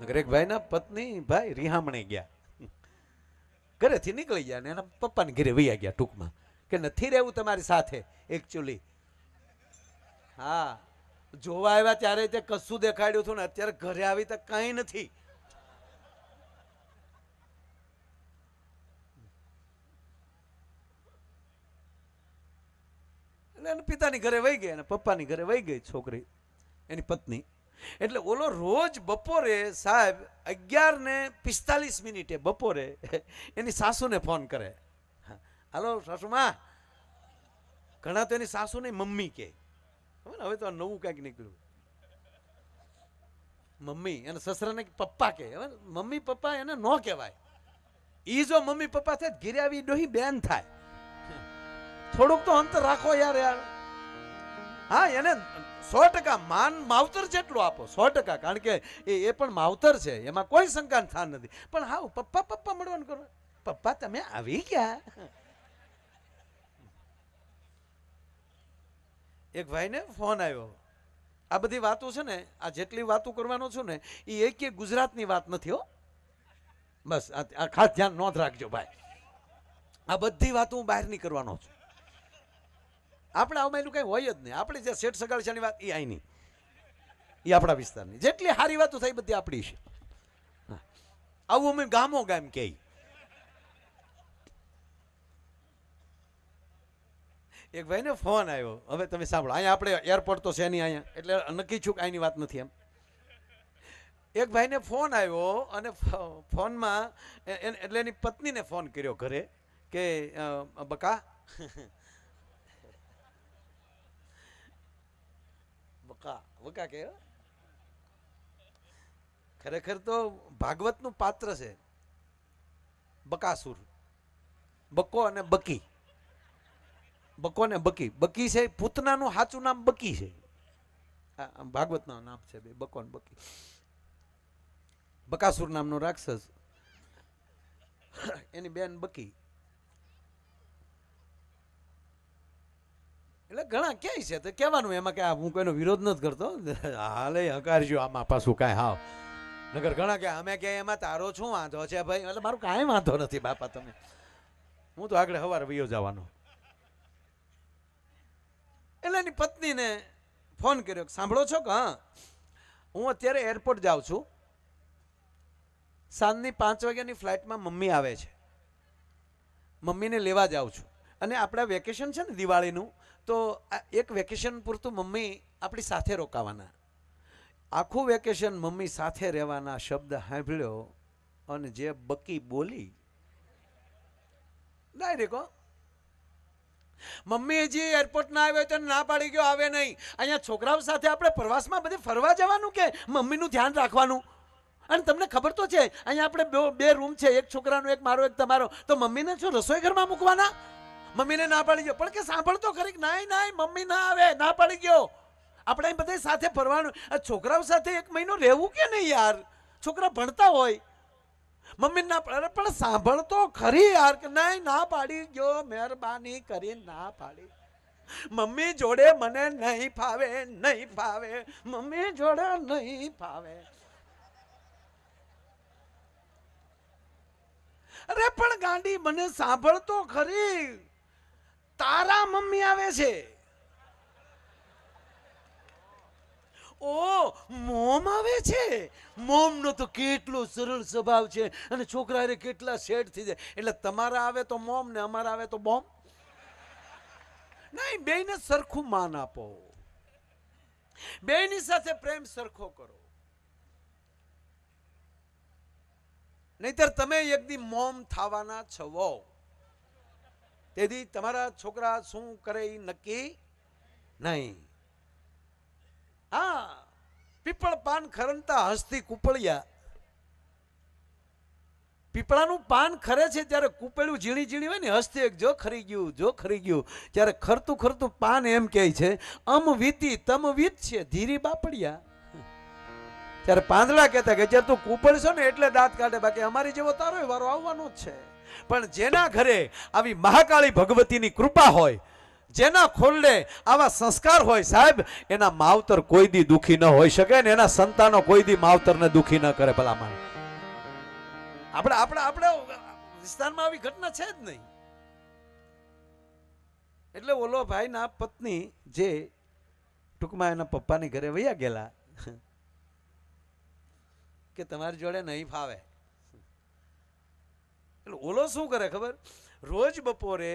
એક ભાઈના પત્ની ભાઈ રિહામણે ગયા, ઘરેથી નીકળી ગયા ને એના પપ્પાને ઘરે વૈયા ગયા ટૂંકમાં, કે નથી રહેવું તમારી સાથે એકચ્યુઅલી. હા, જોવા આવ્યા ત્યારે તે કશું દેખાડ્યું હતું ને અત્યારે ઘરે આવી તો કઈ નથી. એટલે પિતાની ઘરે વહી ગઈ અને પપ્પાની ઘરે વહી ગઈ છોકરી, એની પત્ની. એટલે ઓલો રોજ બપોરે સાહેબ 11:45 બપોરે એની સાસુને ફોન કરે. હાલો સાસુમાં. ઘણા તો એની સાસુ ને મમ્મી કે, હવે તો નવું કઈક નીકળ્યું, મમ્મી. અને સસરાને પપ્પા કે. હવે મમ્મી પપ્પા એને ન કહેવાય. ઈ જો મમ્મી પપ્પા થાય ઘેરે આવી ડોહી બેન થાય. થોડુંક તો અંતર રાખો યાર. હા, એને 100% માન માવતર જેટલું આપો, 100%. કારણ કે એ પણ માવતર છે, એમાં કોઈ શંકા સ્થાન નથી. પણ હા, પપ્પા પપ્પા મળવાનું કરો. પપ્પા તમે આવી ગયા. એક ભાઈને ફોન આવ્યો. આ બધી વાતો છે ને, આ જેટલી વાતો કરવાનો છું ને, એ એક ગુજરાતની વાત નથી હો. બસ આ ખાસ ધ્યાન નોંધ રાખજો ભાઈ. આ બધી વાતો હું બહાર નહીં કરવાનો છું. આપણે આમાં એનું કઈ હોય જ નહીં. આપણે જે શેઠ સગાડશાની વાત એ આઈની, એ આપણા વિસ્તારની. જેટલી સારી વાતો થઈ બધી આપણી છે. આવું અમે ગામો ગામ કે. એક ભાઈને ફોન આવ્યો. હવે તમે સાંભળો, અહીંયા આપણે એરપોર્ટ તો છે નહીં અહીંયા, એટલે નક્કી છું કે અહીંની વાત નથી એમ. એક ભાઈને ફોન આવ્યો અને ફોનમાં એટલે એની પત્નીને ફોન કર્યો ઘરે કે બકા બકા કે ખરેખર તો ભાગવતનું પાત્ર છે બકાસુર. બકો અને બકી. બકો ને બકી. બકી છે પૂતનાનું સાચું નામ બકી છે. ભાગવતનું નામ છે બે, બકો ને બકી. બકાસુર નામનો રાક્ષસ, એની બેન બકી. એટલે ઘણા કહે છે તો કહેવાનું એમાં કે હું કોઈનો વિરોધ નથી કરતો, હાલે હકારજો આમાં પાછું કાંઈ હાવ. નગર ઘણા કે અમે કે એમાં તારો શું વાંધો છે ભાઈ. એટલે મારું કાંઈ વાંધો નથી બાપા, તમે હું તો આગળ સવારે વયો જવાનો. એટલે એની પત્નીને ફોન કર્યો, સાંભળો છો કે હા હું અત્યારે એરપોર્ટ જાઉં છું, સાંજની 5 વાગ્યાની ફ્લાઇટમાં મમ્મી આવે છે, મમ્મીને લેવા જાઉં છું. અને આપણા વેકેશન છે ને દિવાળીનું, તો એક વેકેશન પૂરતું મમ્મી આપણી સાથે રોકાવાના. આખું વેકેશન મમ્મી સાથે રહેવાના શબ્દ સાંભળ્યો અને જે બકી બોલી ડાયરેક્ટ. મમ્મી હજી એરપોર્ટ ના આવે તો ના પાડી ગયો આવે નહીં. અહીંયા છોકરાઓ સાથે આપણે પ્રવાસમાં બધે ફરવા જવાનું કે મમ્મીનું ધ્યાન રાખવાનું. અને તમને ખબર તો છે અહીંયા આપણે બે રૂમ છે, એક છોકરાનો એક મારો એક તમારો, તો મમ્મીને શું રસોઈ ઘરમાં મૂકવાના? મમ્મીને ના પાડી ગયો. પણ કે સાંભળતો ખરી, નહીં મમ્મી ના આવે, ના પાડી ગયો. આપણે બધા સાથે ફરવાનું. છોકરાઓ સાથે 1 મહિનો રહેવું કે નહીં યાર? છોકરા ભણતા હોય, મમ્મી ના પાડે પણ સાંભળતો ખરી યાર. કે નહીં, ના પાડી ગયો, મહેરબાની કરી ના પાડી. મમ્મી જોડે મને નહીં ફાવે, નહીં ફાવે, મમ્મી જોડે નહીં ફાવે. અરે પણ ગાંડી, મને સાંભળતો ખરી, તારા મમ્મી આવે છે. ઓ મોમ આવે છે. મોમ નો તો કેટલો સરળ સ્વભાવ છે અને છોકરા રે કેટલા સેટ થઈ જાય. એટલે તમારા આવે તો મોમ ને અમારા આવે તો બોમ. નહીં, બેયને સરખું માન આપો, બેયની સાથે પ્રેમ સરખો કરો. નહીતર તમે એક દી મોમ થવાના છો. તેથી તમારા છોકરા શું કરે એ નક્કી નહીં. હા, પીપળ પાન ખરંતા હસ્તી કુપળિયા. પીપળાનું પાન ખરે છે ત્યારે કુપેલું ઝીણી ઝીણી હોય ને, હસ્તી એક જો ખરી ગયું, જો ખરી ગયું. ત્યારે ખરતું ખરતું પાન એમ કહે છે અમ વીતી તમ વીત છે ધીરી બાપડિયા. ત્યારે પાંદડા કહેતા કે જ્યારે તું કુપળશો ને એટલે દાંત કાઢે, બાકી અમારી જેવો તારો વારો આવવાનો જ છે. પણ જેના ઘરે આવી મહાકાળી ભગવતીની કૃપા હોય, જેના ખોરડે આવા સંસ્કાર હોય સાહેબ, એના માવતર કોઈ દી દુખી ન હોઈ શકે ને એના સંતાનો કોઈ દી માવતરને દુખી ન કરે. ભલામણ આપણે વિસ્તારમાં આવી ઘટના છે જ નહીં. એટલે ઓલો ભાઈના પત્ની જે ટૂંકમાં એના પપ્પાની ઘરે વયા ગયેલા કે તમારી જોડે નહીં ફાવે. એટલે ઓલો શું કરે ખબર? રોજ બપોરે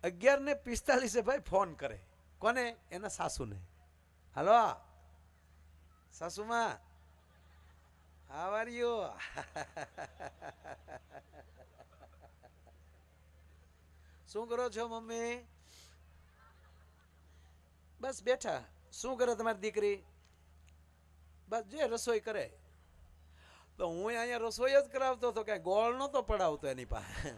11:45 ભાઈ ફોન કરે. કોને? એના સાસુને. હાલો સાસુમાં, હાવ આર યુ? શું કરો છો મમ્મી? બસ બેઠા. શું કરે તમારી દીકરી? બસ જે રસોઈ કરે. તો હું અહીંયા રસોઈ જ કરાવતો હતો, કઈ ગોળ નતો પડાવતો એની પાસે.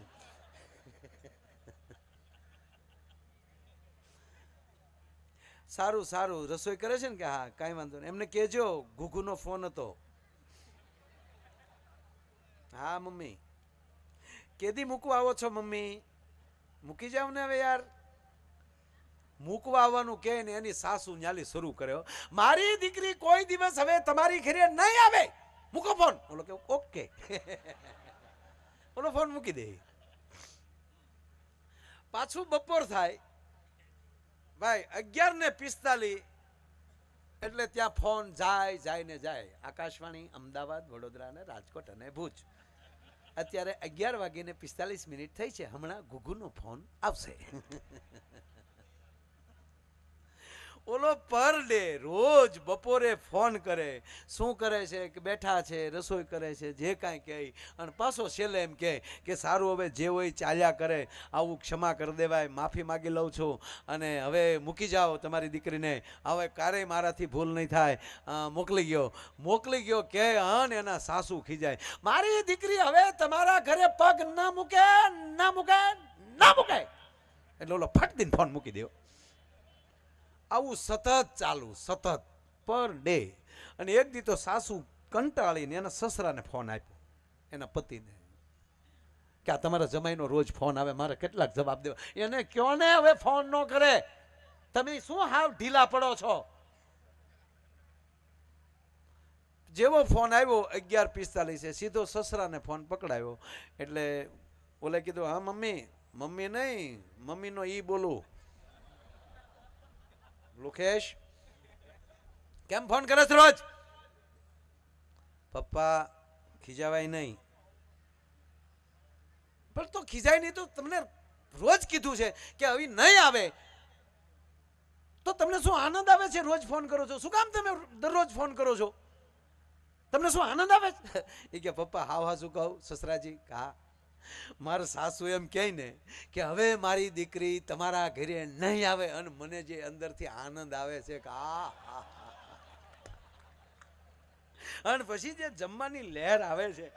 સારું સારું રસોઈ કરે છે ને? કે હા કાંઈ વાંધો નહીં. એમને કહેજો ઘુઘુનો ફોન હતો. હા મમ્મી. કેદી મૂકવા આવો છો મમ્મી? મૂકી જાવ ને હવે યાર. મૂકવા આવવાનું કે ને એની સાસુ ન્યાલી શરૂ કર્યો, મારી દીકરી કોઈ દિવસ હવે તમારી ઘરે નહીં આવે, મૂકો ફોન. બોલો કે ઓકે. બોલો ફોન મૂકી દે. પાછું બપોર થાય ભાઈ 11:45 એટલે ત્યાં ફોન જાય ને જાય. આકાશવાણી અમદાવાદ, વડોદરા ને રાજકોટ અને ભુજ. અત્યારે 11:45 થઈ છે. હમણાં ઘુઘુનો ફોન આવશે. ઓલો પર ડે રોજ બપોરે ફોન કરે. શું કરે છે? કે બેઠા છે, રસોઈ કરે છે, જે કાંઈ કહે. અને પાછો છેલ્લે એમ કહે કે સારું હવે જે હોય ચાલ્યા કરે, આવું ક્ષમા કરી દેવાય, માફી માગી લઉં છું અને હવે મૂકી જાઓ તમારી દીકરીને, હવે ક્યારેય મારાથી ભૂલ નહીં થાય, મોકલી ગયો કે. અને એના સાસુ ખીજાય, મારી દીકરી હવે તમારા ઘરે પગ ના મૂકે. એટલે ઓલો ફટ દઈને ફોન મૂકી દો. આવું સતત ચાલુ, સતત પર ડે. અને એક દી તો સાસુ કંટાળીને એના સસરાને ફોન આપ્યો, એના પતિને, કે આ તમારા જમાઈનો રોજ ફોન આવે, મારે કેટલાક જવાબ દેવા. એને કયો ને હવે ફોન ન કરે. તમે શું હાવ ઢીલા પડો છો? જેવો ફોન આવ્યો 11:45 સીધો સસરાને ફોન પકડાયો. એટલે ઓલે કીધું, હા મમ્મી નહીં, મમ્મીનો ઈ બોલું. લુકેશ કેમ ફોન કરે છે રોજ? પપ્પા ખીજાવાય નહીં. પણ તો ખીજાય નહીં તો તમને રોજ કીધું છે કે હવે નહીં આવે, તો તમને શું આનંદ આવે છે? રોજ ફોન કરો છો, શું કામ તમે દરરોજ ફોન કરો છો? તમને શું આનંદ આવે છે? એ કે પપ્પા હા શું કહું સસરાજી? હા, મારા સાસુ એમ કહે ને કે હવે મારી દીકરી તમારા ઘરે નહીં આવે, અને મને જે અંદરથી આનંદ આવે છે કે અને પછી જે જમવાની લહેર આવે છે,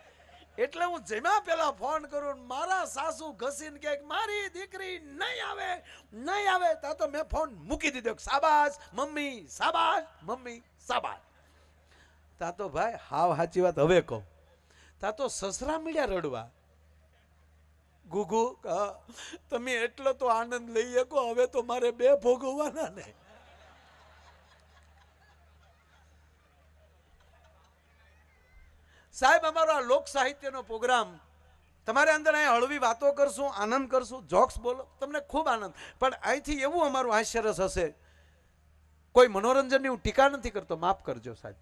એટલે હું જમ્યા પેલા ફોન કરું, મારા સાસુ ઘસીને કે મારી દીકરી નહીં આવે તા તો મેં ફોન મૂકી દીધો. શાબાશ મમ્મી, શાબાશ મમ્મી, શાબાશ. તા તો ભાઈ હાવ સાચી વાત હવે કહું, તા તો સસરા મળ્યા રડવા. ગુગુ તમે એટલો તો આનંદ લઈ શકો, હવે તો મારે બે ભોગવવાના ને. સાહેબ અમારો આ લોક સાહિત્યનો પ્રોગ્રામ, તમારે અંદર અહીં હળવી વાતો કરશું, આનંદ કરશું, જોક્સ બોલો, તમને ખૂબ આનંદ. પણ અહીંથી એવું અમારું હાસ્યરસ હશે, કોઈ મનોરંજનની હું ટીકા નથી કરતો, માફ કરજો સાહેબ,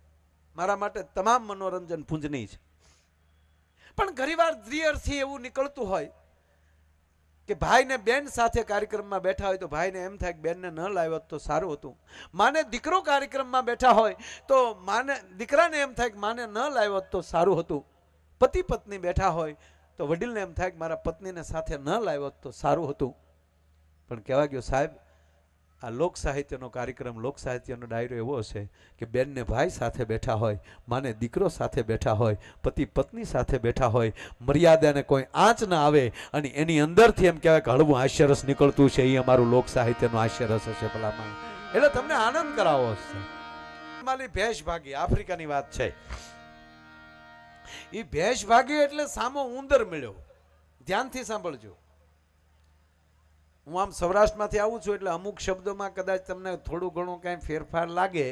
મારા માટે તમામ મનોરંજન પૂંજનીય છે. પણ ઘણીવાર દ્રિયરથી એવું નીકળતું હોય કે ભાઈને બેન સાથે કાર્યક્રમમાં બેઠા હોય તો ભાઈને એમ થાય કે બેનને ન લાવ્યો તો સારું હતું. માને દીકરો કાર્યક્રમમાં બેઠા હોય તો દીકરાને એમ થાય કે માને ન લાવ્યો તો સારું હતું. પતિ પત્ની બેઠા હોય તો વડીલને એમ થાય કે મારા પત્નીને સાથે ન લાવ્યો તો સારું હતું. પણ કહેવા ગયો સાહેબ, આ લોક સાહિત્યનો કાર્યક્રમ, લોક સાહિત્યનો ડાયરો એવો હશે કે બેનને ભાઈ સાથે બેઠા હોય, માને દીકરો સાથે બેઠા હોય, પતિ પત્ની સાથે બેઠા હોય, મર્યાદાને કોઈ આંચ ના આવે, અને એની અંદરથી એમ કહેવાય કે હળવું હાસ્યરસ નીકળતું છે. એ અમારું લોક સાહિત્યનો હાસ્યરસ હશે ભલામાં. એટલે તમને આનંદ કરાવો હશે. મારી ભેંસ ભાગી, આફ્રિકાની વાત છે. એ ભેંસ ભાગી એટલે સામો ઉંદર મળ્યો. ધ્યાનથી સાંભળજો. હું આમ સૌરાષ્ટ્રમાંથી આવું છું એટલે અમુક શબ્દોમાં કદાચ તમને થોડું ઘણું કાંઈ ફેરફાર લાગે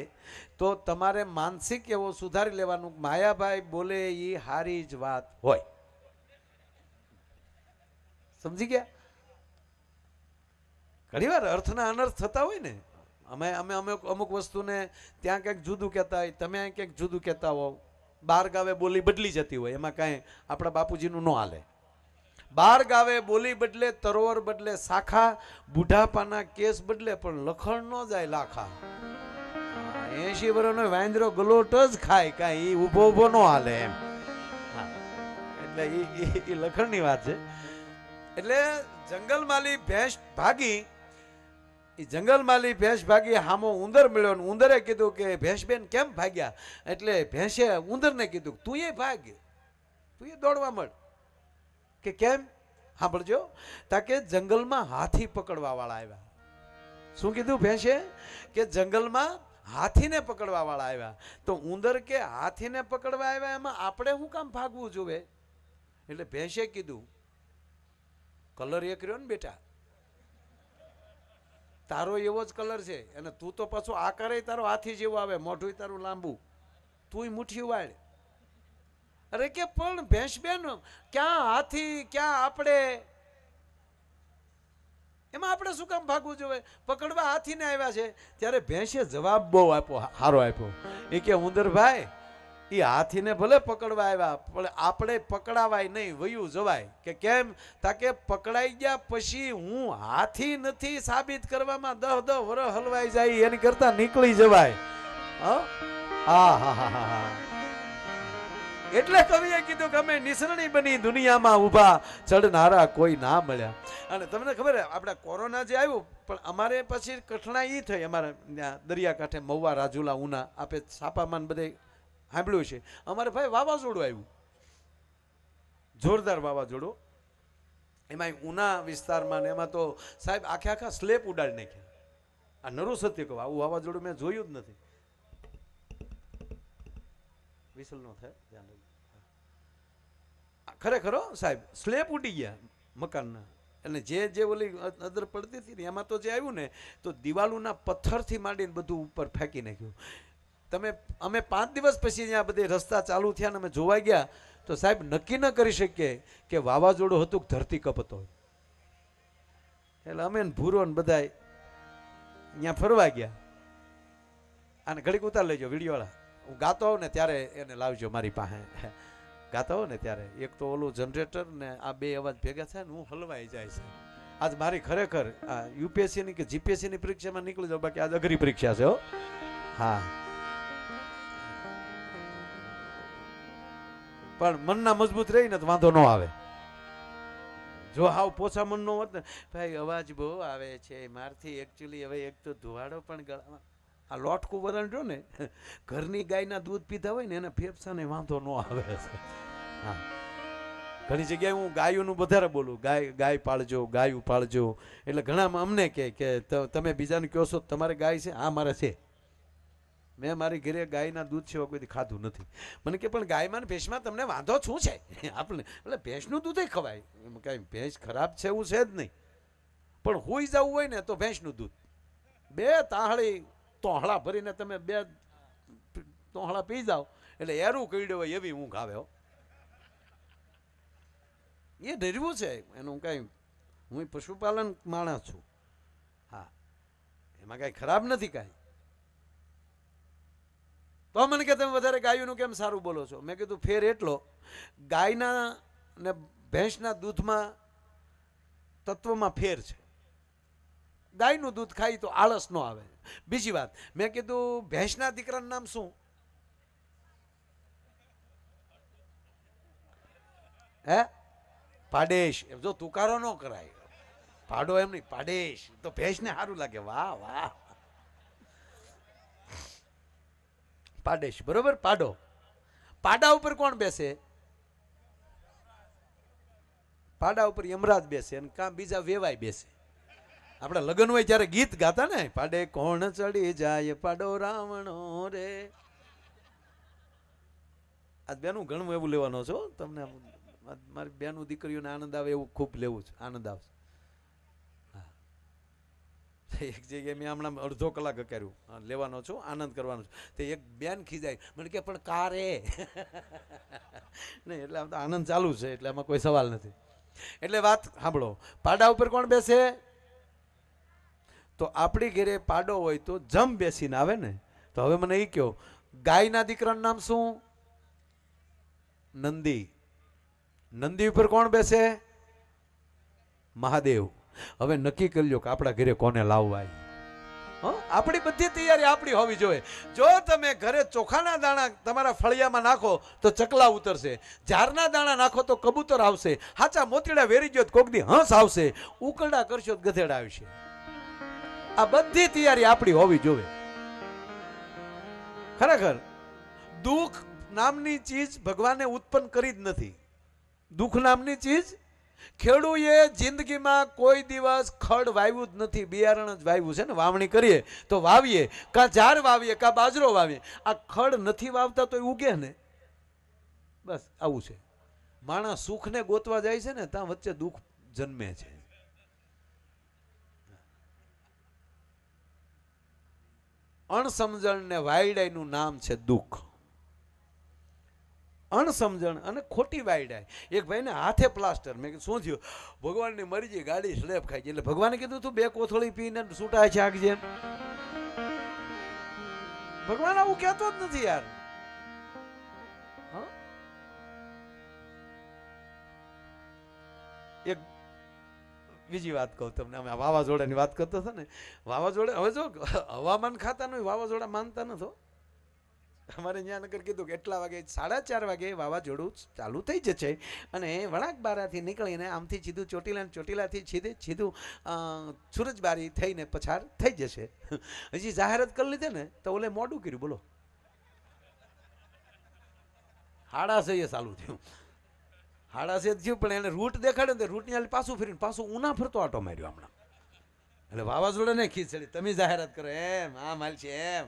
તો તમારે માનસિક એવો સુધારી લેવાનું. માયાભાઈ બોલે એ હારી જ વાત હોય. સમજી ગયા? ઘણી વાર અર્થના અનર્થ થતા હોય ને. અમે અમે અમે અમુક વસ્તુને ત્યાં કંઈક જુદું કહેતા હોય, તમે અહીં કંઈક જુદું કહેતા હો. બાર ગાવે બોલી બદલી જતી હોય, એમાં કાંઈ આપણા બાપુજીનું ન હાલે. બાર ગાવે બોલી બદલે, તરોવર બદલે શાખા, બુઢાપાના કેસ બદલે પણ લખણ ન જાય લાખા. 80 વર્ષનો વાંદરો ગલોટ જ ખાય, કાંઈ ઊભો ઊભો ન હાલે એમ. એટલે એ લખણની વાત છે. એટલે જંગલમાલી ભેંસ ભાગી, એ જંગલમાલી ભેંસ ભાગી, હામો ઉંદર મળ્યો ને ઉંદરે કીધું કે ભેંસબેન કેમ ભાગ્યા? એટલે ભેંસે ઉંદરને કીધું તું એ ભાગ, તું એ દોડવા મળ. કે કેમ? સાંભળજો. તાકે જંગલમાં હાથી પકડવા વાળા આવ્યા. શું કીધું ભેંસે? કે જંગલમાં હાથીને પકડવા વાળા આવ્યા. તો ઉંદર કે હાથીને પકડવા આવ્યા એમાં આપણે શું કામ ભાગવું જોવે? એટલે ભેંસે કીધું કલર એક રહ્યો ને બેટા, તારો એવો જ કલર છે અને તું તો પાછો આકારે તારો હાથી જેવો આવે, મોઢું તારું લાંબુ, તું મુઠ્ઠી વાળ. અરે કે પણ ભેંસ બેન ક્યાં હાથી ક્યાં આપણે, એમાં આપણે શું કામ ભાગવું જોઈએ? પકડવા હાથીને આવ્યા છે. ત્યારે ભેંસે જવાબ બહુ આપ્યો, સારો આપ્યો. એ કે ઉંદરભાઈ, એ હાથીને ભલે પકડવા આવ્યા પણ આપણે પકડાવાય નહીં, વયું જવાય. કે કેમ? તાકે પકડાઈ ગયા પછી હું હાથી નથી સાબિત કરવામાં 10 વર્ષ હલવાઈ જાય એની કરતા નીકળી જવાય. હા હા હા હા. એટલે કવિએ કીધું કે અમે નિસરણી બની દુનિયામાં ઊભા, ચડનારા કોઈ ના મળ્યા. અને તમને ખબર આપણે કોરોના જે આવ્યું પણ અમારે પછી કઠણાઈ એ થઈ. અમારે દરિયાકાંઠે મહુવા, રાજુલા, ઉના, આપે છાપામાં બધે સાંભળ્યું છે. અમારે ભાઈ વાવાઝોડું આવ્યું, જોરદાર વાવાઝોડું. એમાં ઉના વિસ્તારમાં ને એમાં તો સાહેબ આખા સ્લેપ ઉડાડી નાખ્યા. આ નરું સત્ય કહું, આવું વાવાઝોડું મેં જોયું જ નથી. વિસલ નો થાય, ધ્યાન રાખજો. ખરેખર સાહેબ સ્લેપ ઉડી ગયા મકાનના. અને જે ઓલી અદર પડતી હતી ને એમાં તો જે આવ્યું ને તો દિવાલોના પથ્થરથી માંડીને બધું ઉપર ફેંકી નાખ્યું. અમે 5 દિવસ પછી અહીંયા બધે રસ્તા ચાલુ થયા ને અમે જોવા ગયા તો સાહેબ નક્કી ન કરી શકીએ કે વાવાઝોડું હતું કે ધરતીકંપ હતો. એટલે અમે ભૂરો ને બધા અહીંયા ફરવા ગયા. આને ઘડીક ઉતાર લેજો વિડીયોવાળા. હું ગાતો હોઉં ને ત્યારે એને લાવજો મારી પાસે. ગાતો હોઉં ને ત્યારે એક તો ઓલું જનરેટર ને આ બે અવાજ ભેગા થાય ને હું હલવાઈ જાય છે. આજ મારી ખરેખર આ યુપીએસસીની કે જીપીએસસીની પરીક્ષામાં નીકળી જાવ, બાકી આજ અઘરી પરીક્ષા છે. હો હા, પણ મનના મજબૂત રહીને તો વાંધો ન આવે. જો હાવ પોછા મન નો હોત ને ભાઈ અવાજ બહુ આવે છે મારથી, એકચ્યુઅલી હવે એક તો ધુવાડો પણ ગળામાં, આ લોટકું વરણ જો ને ઘરની ગાયના દૂધ પીધા હોય ને એને ફેફસાને વાંધો ન આવે. હા, ઘણી જગ્યાએ હું ગાયોનું વધારે બોલું, ગાય પાળજો, ગાયું પાળજો. એટલે ઘણા અમને કે તમે બીજાને કહો છો તમારે ગાય છે? હા મારે છે. મેં મારી ઘરે ગાયના દૂધ સિવાય કોઈ ખાધું નથી. મને કે પણ ગાયમાં ને ભેંસમાં તમને વાંધો શું છે? આપણે એટલે ભેંસનું દૂધ ખવાય, એમ કાંઈ ભેંસ ખરાબ છે એવું છે જ નહીં. પણ હોઈ જવું હોય ને તો ભેંસનું દૂધ 2 તાહળી તોહળા ભરીને તમે 2 તોહળા પી જાઓ એટલે એરું કઈડ્યો હોય એવી ઊંઘ આવે. એ ડરવું છે એનું કાંઈ. હું પશુપાલન માણસ છું. હા, એમાં કાંઈ ખરાબ નથી કાંઈ. તો મને કે તમે વધારે ગાયોનું કેમ સારું બોલો છો? મેં કીધું ફેર એટલો, ગાયના ને ભેંસના દૂધમાં તત્વમાં ફેર છે. ગાયનું દૂધ ખાઈ તો આળસ ન આવે. બીજી વાત મેં કીધું ભેંસના દીકરાનું નામ શું? હે? પાડેશ. એમ જો તુકારો ન કરાય, પાડો એમ નહીં, પાડેશ. તો ભેંસને સારું લાગે. વાહ વાહ, પાડેશ. બરોબર, પાડો. પાડા ઉપર કોણ બેસે? પાડા ઉપર યમરાજ બેસે અને કાં બીજા વેવાય બેસે. આપણે લગ્ન હોય ત્યારે ગીત ગાતા ને, પાડે કોણ ચડી જાય પાડો રાવણો રે. આજ બેનું ઘણું એવું લેવાનો છો તમને. મારી બેનું દીકરીઓને આનંદ આવે એવું ખૂબ લેવું છે, આનંદ આવશે. એક જગ્યાએ મેં હમણાં અડધો કલાક કર્યું લેવાનો છું, આનંદ કરવાનો છું. તે એક બેન ખીજાય મને કે પણ કારે નહીં, એટલે આમ તો આનંદ ચાલુ છે એટલે આમાં કોઈ સવાલ નથી. એટલે વાત સાંભળો, પાડા ઉપર કોણ બેસે? તો આપણી ઘરે પાડો હોય તો જમ બેસીને આવે ને. તો હવે મને એ કહો, ગાયના દીકરાનું નામ શું? નંદી. નંદી ઉપર કોણ બેસે? મહાદેવ. હવે નક્કી કરી લો કે આપણા ઘરે કોને લાવવા. આપણી બધી તૈયારી આપણી હોવી જોઈએ. જો તમે ઘરે ચોખાના દાણા તમારા ફળિયામાં નાખો તો ચકલા ઉતરશે, ઝારના દાણા નાખો તો કબૂતર આવશે, હાચા મોતીડા વેરી ગયો કોક દી હંસ આવશે, ઉકરડા કરશો તો ગધેડા આવશે. આ બધી તૈયારી આપણી હોવી જોઈએ. ખરેખર દુઃખ નામની ચીજ ભગવાને ઉત્પન્ન કરી જ નથી. દુઃખ નામની ચીજ ખેડૂએ જિંદગીમાં કોઈ દિવસ ખડ વાવ્યું જ નથી, બિયારણ જ વાવ્યું છે ને. વાવણી કરીએ તો વાવીએ, કાં ઝાડ વાવીએ કાં બાજરો વાવીએ. આ ખડ નથી વાવતા તો ઉગે ને. બસ આવું છે. માણસ સુખને ગોતવા જાય છે ને ત્યાં વચ્ચે દુઃખ જન્મે છે. અણસમજણ ને વાયડાઈનું નામ છે દુઃખ. અણસમજણ અને ખોટી વાયડાઈ. એક ભાઈને હાથે પ્લાસ્ટર. મેં કીધું શું થયું? ભગવાનની મરજી, ગાડી સ્લેબ ખાઈ ગઈ. એટલે ભગવાને કીધું તું 2 કોથળી પીને છૂટાય છે આગ જેમ. ભગવાન આવું કહેતો જ નથી યાર. એક બીજી વાત કહું તમને. અમે વાવાઝોડાની વાત કરતો હતો ને. વાવાઝોડા હવે જો હવામાન ખાતાનું વાવાઝોડા માનતા નતો. અમારે અહીંયા નગર કીધું કે એટલા વાગે 4:30 વાગે વાવાઝોડું ચાલુ થઈ જશે અને વળાંક બારાથી નીકળીને આમથી સીધું ચોટીલાથી સીધું સુરજબારી થઈને પછાર થઈ જશે. હજી જાહેરાત કરી લીધે ને તો ઓલે મોડું કર્યું. બોલો 6:30 ચાલુ થયું. 6:30 થયું પણ એને રૂટ દેખાડ્યો ને રૂટની પાછું ફરીને પાછું ઉના ફરતો આટો માર્યો હમણાં. એટલે વાવાઝોડાને ખીચડી તમે જાહેરાત કરો એમ આ માલ છે એમ.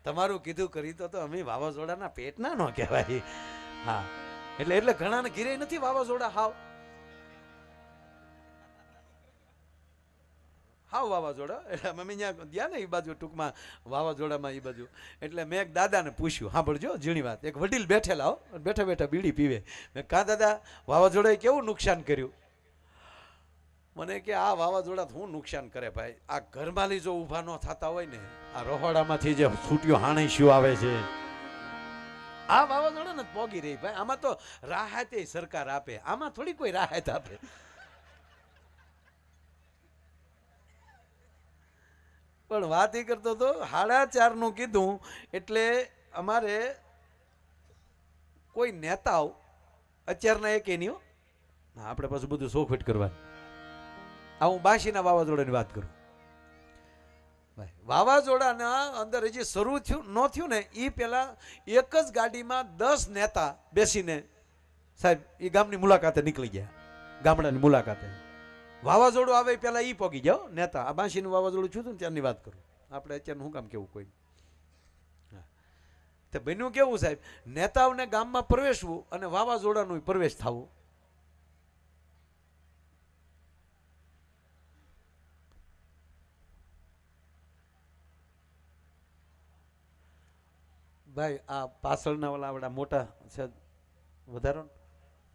તમારું કીધું કરી તો અમે વાવાઝોડાના પેટના ન કહેવાય. હા એટલે ઘણાને ઘીરે નથી વાવાઝોડા. હાવ વાવાઝોડા. એટલે અમે ત્યાં ગયા ને એ બાજુ ટૂંકમાં વાવાઝોડામાં એ બાજુ. એટલે મેં એક દાદાને પૂછ્યું, સાંભળજો ઝીણી વાત. એક વડીલ બેઠેલા બેઠા બેઠા બીડી પીવે. મેં કાં દાદા વાવાઝોડાએ કેવું નુકસાન કર્યું? મને કે આ વાવાઝોડા શું નુકસાન કરે ભાઈ? આ ઘરમાલી જો ઊભા ન થતા હોય ને, આ રહોડામાંથી જે છૂટ્યો હાણીશું આવે છે, આ વાવાઝોડા ને પોગી રહી ભાઈ. આમાં તો રાહતે સરકાર આપે, આમાં થોડી કોઈ રાહત આપે. પણ વાત એ કરતો હતો 4:30 નું કીધું એટલે અમારે કોઈ નેતાઓ અત્યારના એક એની આપણે પાછું બધું સોખવટ કરવાનું. આ હું બાશીના વાવાઝોડાની વાત કરું. વાવાઝોડાના અંદર હજી શરૂ થયું ન થયું ને એ પેલા એક જ ગાડીમાં 10 નેતા બેસીને સાહેબ એ ગામની મુલાકાતે નીકળી ગયા. ગામડાની મુલાકાતે. વાવાઝોડું આવે પેલા ઈ પોગી જાઓ નેતા. આ બાશીનું વાવાઝોડું છું ને ત્યારની વાત કરું. આપણે અત્યારનું શું કામ કેવું કોઈ. તો બન્યું કેવું સાહેબ? નેતાઓને ગામમાં પ્રવેશવું અને વાવાઝોડાનું પ્રવેશ થવું. ભાઈ આ પાછળના ઓલા આવડા મોટા છે વધારો.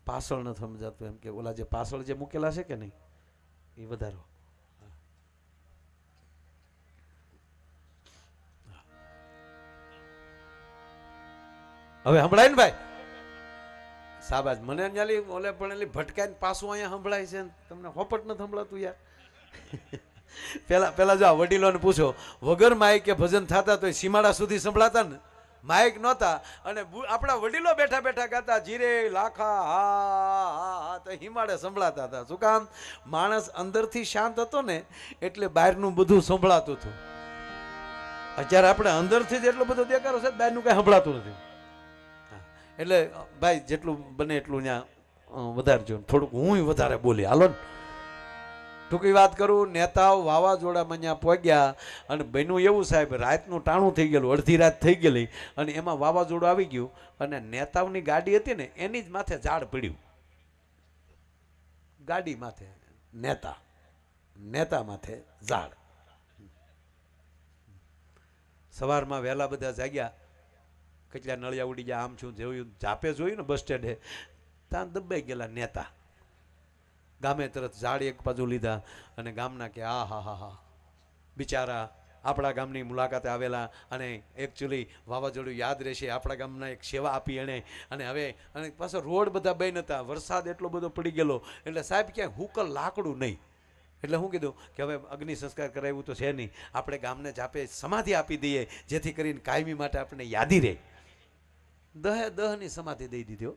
પાછળ નથી સમજાતું એમ કે ઓલા જે પાછળ જે મૂકેલા છે કે નહીં એ વધારો. હવે સંભળાય ને ભાઈ? સાબાજ. મને ન્યાલી ઓલે પણ એલી ભટકાઈને પાછું અહીંયા સંભળાય છે. તમને હોપટ નથી સંભળાતું યાર? પેલા જો વડીલોને પૂછો, વગર માઇક કે ભજન થતા તો સીમાડા સુધી સંભળાતા ને. માઇક નહોતા અને આપણા વડીલો બેઠા બેઠા ગાતા જીરે લાખા હા હા હા તો હિમાડે સંભળાતા હતા. શું કામ? માણસ અંદરથી શાંત હતો ને એટલે બહારનું બધું સંભળાતું હતું. અત્યારે આપણે અંદરથી જ એટલો બધો દેખાડો છે, બહારનું કઈ સંભળાતું નથી. એટલે ભાઈ જેટલું બને એટલું ત્યાં વધારજો. થોડુંક હું વધારે બોલી હાલો ને. ટૂંકી વાત કરું, નેતાઓ વાવાઝોડામાં ત્યાં પહોંચ્યા અને બન્યું એવું સાહેબ, રાતનું ટાણું થઈ ગયેલું, અડધી રાત થઈ ગયેલી અને એમાં વાવાઝોડું આવી ગયું અને નેતાઓની ગાડી હતી ને એની જ માથે ઝાડ પડ્યું. ગાડી માથે નેતા માથે ઝાડ. સવારમાં વહેલા બધા જાગ્યા, કેટલા નળિયા ઉડી ગયા, આમ છું જોયું, જાપે જોયું ને બસ સ્ટેન્ડે, ત્યાં દબાઈ ગયેલા નેતા. ગામે તરત ઝાડ એક બાજુ લીધા અને ગામના કે આ હા હા હા બિચારા આપણા ગામની મુલાકાતે આવેલા અને એકચ્યુઅલી વાવાઝોડું યાદ રહેશે, આપણા ગામના એક સેવા આપી એણે. અને હવે અને પાછો રોડ બધા બંધ હતા, વરસાદ એટલો બધો પડી ગયેલો એટલે સાહેબ ક્યાંય હુકલ લાકડું નહીં. એટલે હું કીધું કે હવે અગ્નિ સંસ્કાર કરાવ્યું તો છે નહીં, આપણે ગામને જાપે સમાધિ આપી દઈએ જેથી કરીને કાયમી માટે આપણે યાદી રહે. દહની સમાધિ દઈ દીધી,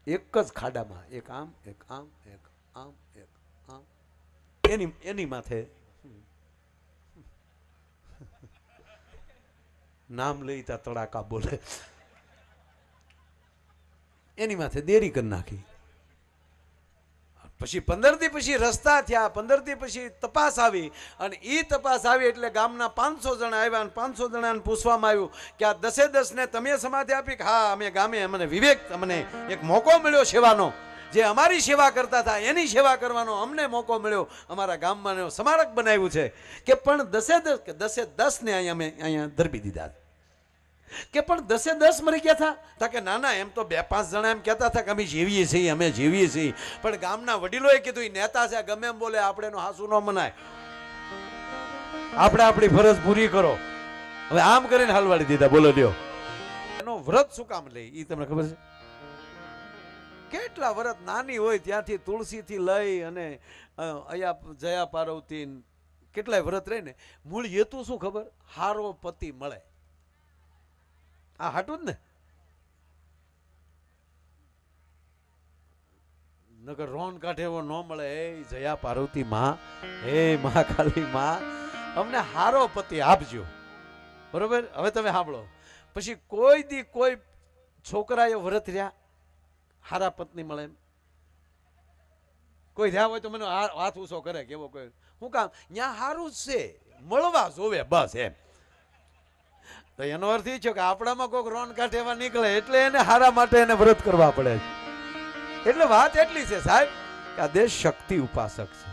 એક જ ખાડામાં, એક આમ એક આમ એક આમ એક આમ, એની માથે નામ લઈ તા તડાકા બોલે, એની માથે દેરી કરી નાખી. પછી 15 દી પછી રસ્તા થયા, 15 દી પછી તપાસ આવી અને એ તપાસ આવી એટલે ગામના 500 જણા આવ્યા અને 500 જણાને પૂછવામાં આવ્યું કે આ 10 ને તમે સમાધિ આપી? હા, અમે ગામે અમને વિવેક, અમને એક મોકો મળ્યો સેવાનો, જે અમારી સેવા કરતા હતા એની સેવા કરવાનો અમને મોકો મળ્યો, અમારા ગામમાં સ્મારક બનાવ્યું છે કે પણ 10 ને અહીંયા ધરબી દીધા કે પણ 10 મરી ગયા હતા કે ના ના, એમ તો 2-5 જણા એમ કહેતા હતા કે અમે જીવીએ છીએ, અમે જીવીએ છીએ, પણ ગામના વડીલોએ કીધું નેતા છે ગમે એમ બોલે, આપણે એનો હાસુ ન મનાય, આપણે આપણી ફરજ પૂરી કરો. હવે આમ કરીને હાલવાડી દીધા. બોલો લ્યો, એનો વ્રત શું કામ લે એ તમને ખબર છે? કેટલા વ્રત નાની હોય ત્યાંથી તુલસીથી લઈ અને અહીંયા જયા પાર્વતી કેટલાય વ્રત રહે ને, મૂળ હેતુ શું ખબર? હારો પતિ મળે. આ હાટું જ ને, નગર રોન કાઢે એવો ન મળે. એ જયા પાર્વતી માં, હે મહાકાળી માં, અમને હારો પતિ આપજો. બરોબર? હવે તમે સાંભળો, પછી કોઈ દી કોઈ છોકરાએ વ્રત રહ્યા હારા પત્ની મળે એમ? કોઈ રહ્યા હોય તો મને હાથ ઊંચો કરે કેવો કોઈ, શું કામ? ત્યાં હારું જ છે, મળવા જોવે બસ એમ. તો એનો અર્થ એ છે કે આપણામાં કોઈક રોન કાઢે એવા નીકળે એટલે એને હારા માટે એને વ્રત કરવા પડે. એટલે વાત એટલી છે સાહેબ કે આ દેશ શક્તિ ઉપાસક છે,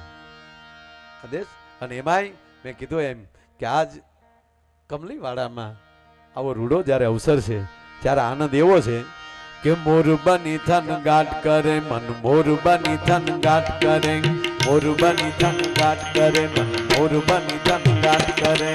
આ દેશ. અને એમાંય મેં કીધું એમ કે આજ કમલીવાડામાં આવો રૂડો જ્યારે અવસર છે ત્યારે આનંદ એવો છે કે મોર બની થન ગાટ કરે મન, મોર બની થન ગાટ કરે, મોર બની થન ગાટ કરે મન, મોર બની થન ગાટ કરે.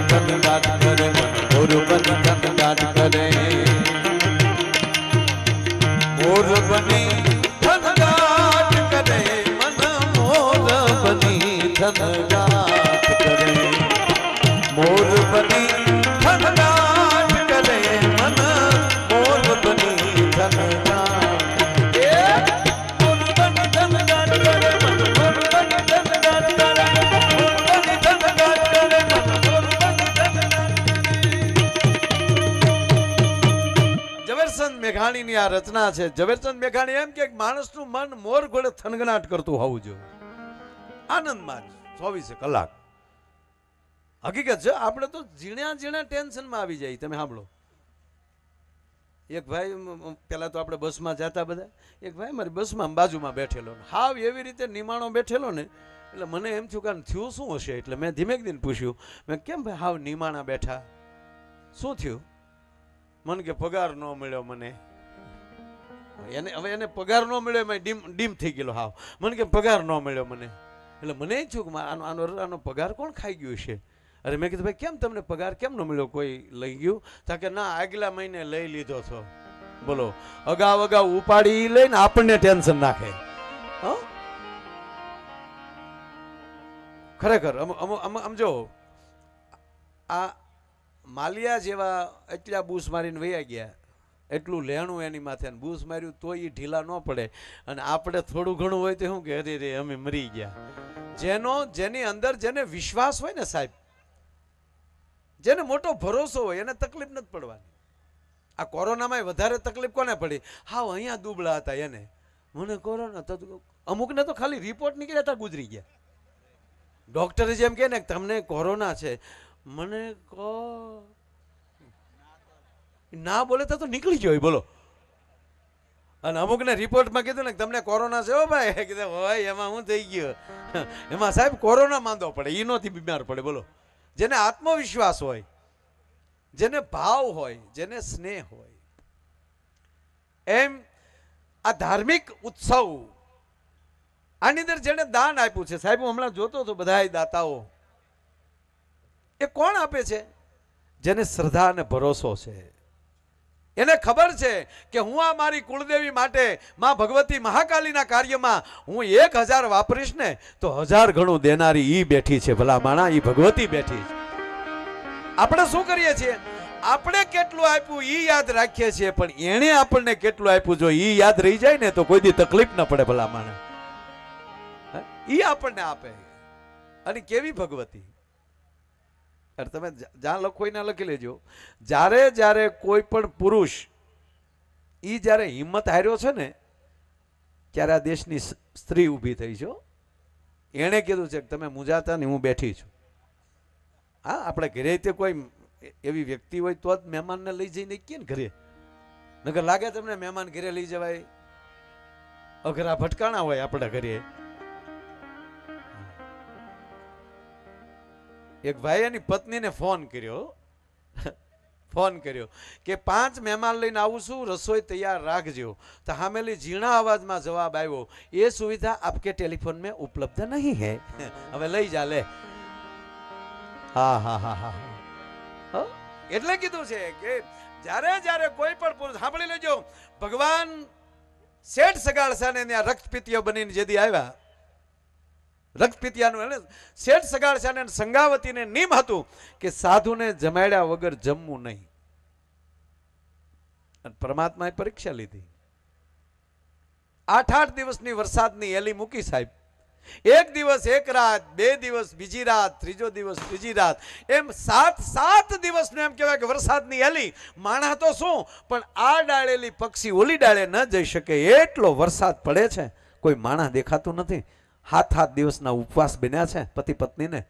થનગાટ કરે મન મોર બની થનગાટ કરે મોર બની થનગાટ કરે મન મોર બની થનગાટ કરે મોર બની થનગાટ કરે મન મોર બની ઝવેરચંદ મેઘાણીની આ રચના છે. ઝવેરચંદ મેઘાણી એમ કે માણસનું મન મોર ઘોડે થનગનાટ કરતું હોવું જોઈએ, આનંદમાં 24 કલાક. હકીકત છે, આપણે તો ઝીણા ઝીણા ટેન્શનમાં આવી જાય. તમે સાંભળો, એક ભાઈ પેલા તો આપણે બસમાં જતા બધા, એક ભાઈ મારી બસમાં બાજુમાં બેઠેલો, હાવ એવી રીતે નિમાણો બેઠેલો ને, એટલે મને એમ થયું કે થયું શું હશે. એટલે મેં ધીમે ધીમે પૂછ્યું, મેં કેમ ભાઈ હાવ નિમાણા બેઠા, શું થયું? મને કે પગાર ન મળ્યો મને. એને પગાર ન મળ્યો એમાં ડીમ થઈ ગયેલો હાવ. મને કે પગાર ન મળ્યો મને. એટલે મને એ થયું કે આનો પગાર કોણ ખાઈ ગયું છે. અરે મેં કીધું ભાઈ કેમ તમને પગાર કેમ ન મળ્યો, કોઈ લઈ ગયું? તા કે ના, આગલા મહિને લઈ લીધો છો. બોલો, અગાઉ ઉપાડી લઈને આપણને ટેન્શન નાખે. ખરેખર સમજો, આ માલિયા જેવા એટલા બૂસ મારીને વયા ગયા, એટલું લેણું એની માથે, બૂસ માર્યું તો એ ઢીલા ન પડે. અને આપણે થોડું ઘણું હોય તો શું કે અરે રે અમે મરી ગયા. જેની અંદર જેને વિશ્વાસ હોય ને સાહેબ, જેને મોટો ભરોસો હોય, એને તકલીફ નથી પડવાની. આ કોરોનામાં વધારે તકલીફ કોને પડી? હાવ અહીંયા દુબળા હતા એને. મને કોરોના તો અમુકને તો ખાલી રિપોર્ટ નીકળ્યા હતા ગુજરી ગયા. ડોક્ટરે જેમ કહે ને તમને કોરોના છે, મને કહો ના બોલે તો નીકળી ગયો બોલો. અને અમુકને રિપોર્ટમાં કીધું ને તમને કોરોના છે, હો ભાઈ, કીધું હોય એમાં હું થઈ ગયો. એમાં સાહેબ કોરોના માંદો પડે, એ નોથી બીમાર પડે. બોલો, જેને આત્મવિશ્વાસ હોય, જેને ભાવ હોય, જેને સ્નેહ હોય, એમ આ ધાર્મિક ઉત્સવ, આની અંદર જેને દાન આપ્યું છે સાહેબ, હું હમણાં જોતો હતો બધા દાતાઓ, એ કોણ આપે છે? જેને શ્રદ્ધા અને ભરોસો છે, એને ખબર છે કે હું આ મારી કુળદેવી માટે માં ભગવતી મહાકાલીના કાર્યમાં હું 1000 વાપરીશ ને તો 1000 ગણું દેનારી ઈ બેઠી છે. ભલા માણા, ઈ ભગવતી બેઠી છે. આપણે શું કરીએ છીએ? આપણે કેટલું આપ્યું ઈ યાદ રાખીએ છીએ, પણ એણે આપણને કેટલું આપ્યું જો ઈ યાદ રહી જાય ને તો કોઈ દી તકલીફ ન પડે. ભલા માણા, ઈ આપણને આપે. અને કેવી ભગવતી! તમે જ્યાં લખો ના લખી લેજો, જ્યારે કોઈ પણ પુરુષ ઈ જ્યારે હિંમત હાર્યો છે ને, ત્યારે આ દેશની સ્ત્રી ઊભી થઈ છે. એણે કીધું છે કે તમે મુંજાતા ને, હું બેઠી છું. હા, આપણે ઘરે તે કોઈ એવી વ્યક્તિ હોય તો જ મહેમાનને લઈ જઈને કે ને ઘરે, નકર લાગે તમને મહેમાન ઘરે લઈ જવાય? અઘરા ભટકાણા હોય આપણા ઘરે. એક ભાઈ એની પત્નીને ફોન કર્યો કે 5 મહેમાન લઈને આવું છું, રસોઈ તૈયાર રાખજો. તો સામેલી ઝીણા અવાજમાં જવાબ આવ્યો, એ સુવિધા આપકે ટેલિફોન में उपलब्ध नहीं है. હવે લઈ જા લે. હા હા હા હા. એટલે કીધું છે કે જ્યારે કોઈ પણ પુરુષ, સાંભળી લેજો, ભગવાન શેઠ સગાળસાને ત્યાં રક્તપિતિયો બનીને જેદી આવ્યા, રક્તપિતિયાનું એટલે શેઠ સગાળસાને સંગાવતીને નિયમ હતું કે સાધુને જમાડ્યા વગર જમવું નહીં. અને પરમાત્માએ પરીક્ષા લીધી. 8 દિવસની વરસાદની એલી મૂકી સાહેબ. એક દિવસ એક રાત, 2 દિવસ બીજી રાત, ત્રીજો દિવસ ત્રીજી રાત, એમ 7 દિવસનું એમ કહેવાય કે વરસાદની એલી. માણા તો શું, પણ આ ડાળેલી પક્ષી ઓલી ડાળે ન જઈ શકે એટલો વરસાદ પડે છે. કોઈ માણા દેખાતું નથી. 7 દિવસના ઉપવાસ બન્યા છે પતિ પત્નીને.